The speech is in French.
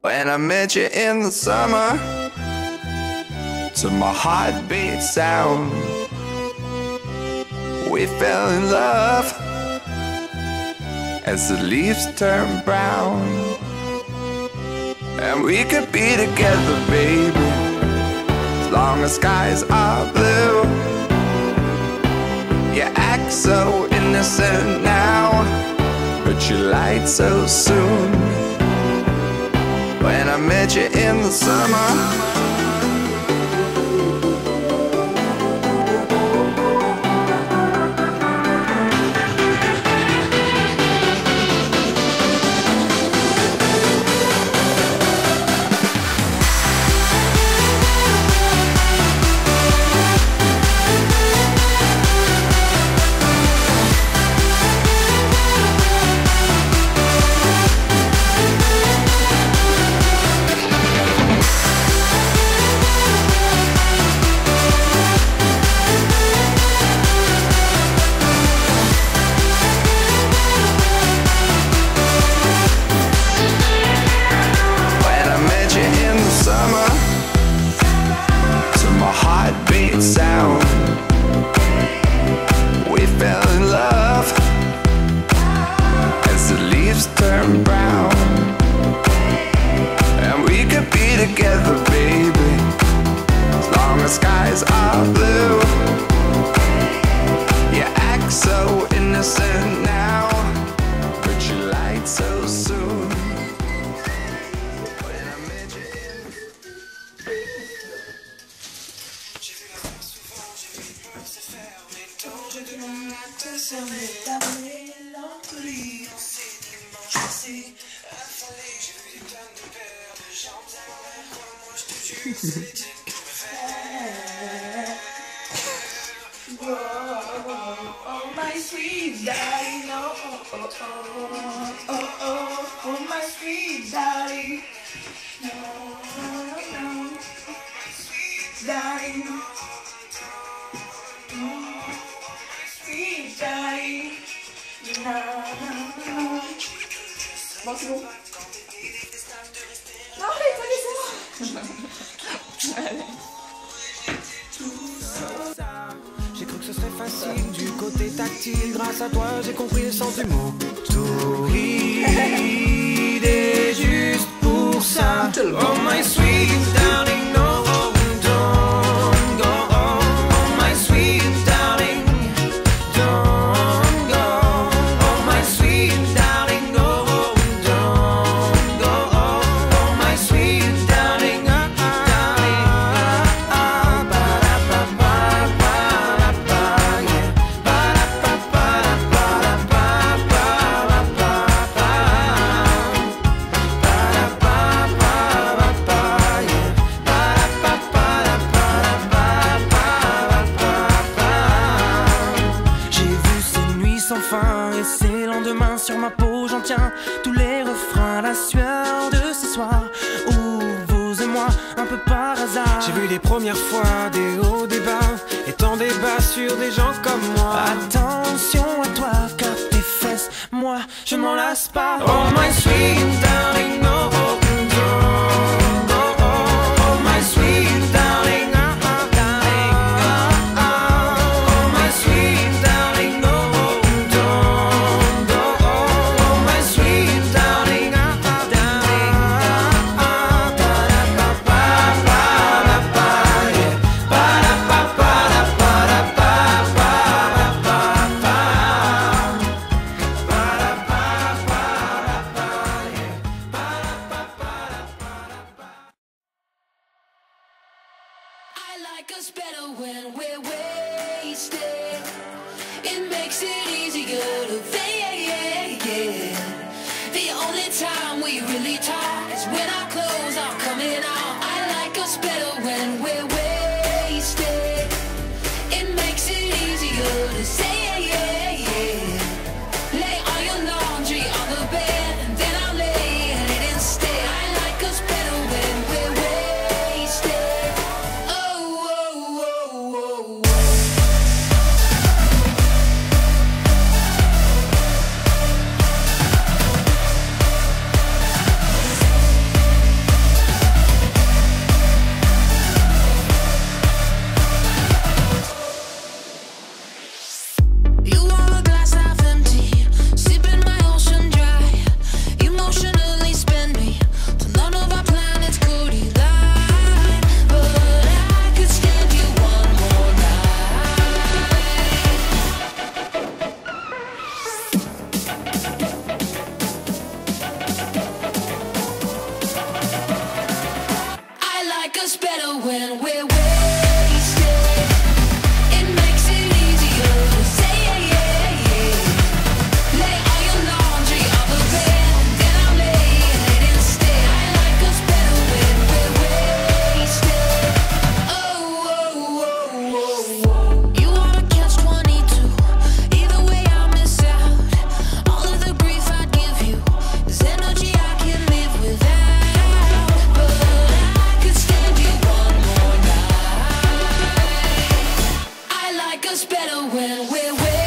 When I met you in the summer, to my heartbeat sound, we fell in love as the leaves turn brown. And we could be together, baby, as long as skies are blue. You act so innocent now, but you lied so soon. When I met you in the summer, sound, we fell in love as the leaves turn brown. And we could be together, baby, as long as skies are blue. You act so innocent now, but you lied so soon. When I met you in ça m'est ta mélancolie. Dans ces dimanches passés, affalés, j'ai vu des tonnes de paires de jambes à l'envers. Moi je te jure, c'est les tiennes que je préfère. Oh my sweet darling, oh my sweet darling, no, sweet darling. Bon, c'est bon. Non, allez, allez. J'ai cru que ce serait facile du côté tactile. Grâce à toi, j'ai compris le sens du mot. Torride est juste pour ça. Oh my sweet darling, no, don't go. Oh my sweet darling, don't go. Oh my sweet darling, no, don't go. Oh my sweet darling, ces lendemains sur ma peau, j'en tiens tous les refrains, la sueur de ce soir où vous et moi, un peu par hasard. J'ai vu les premières fois des hauts, des bas, et tant débats sur des gens comme moi. Attention à toi, car tes fesses, moi, je m'en lasse pas. Oh my sweet darling, no, don't go. Oh my sweet darling, darling, oh my sweet darling, no. Us better when we're wasted. It makes it easier to fake. The only time we really talk is when our clothes are coming off. I like us better when we're wasted. It makes it easier to say. Lay all your laundry on the bed and then I'll lay in it instead. I like us better when we're wasted. like us better when we're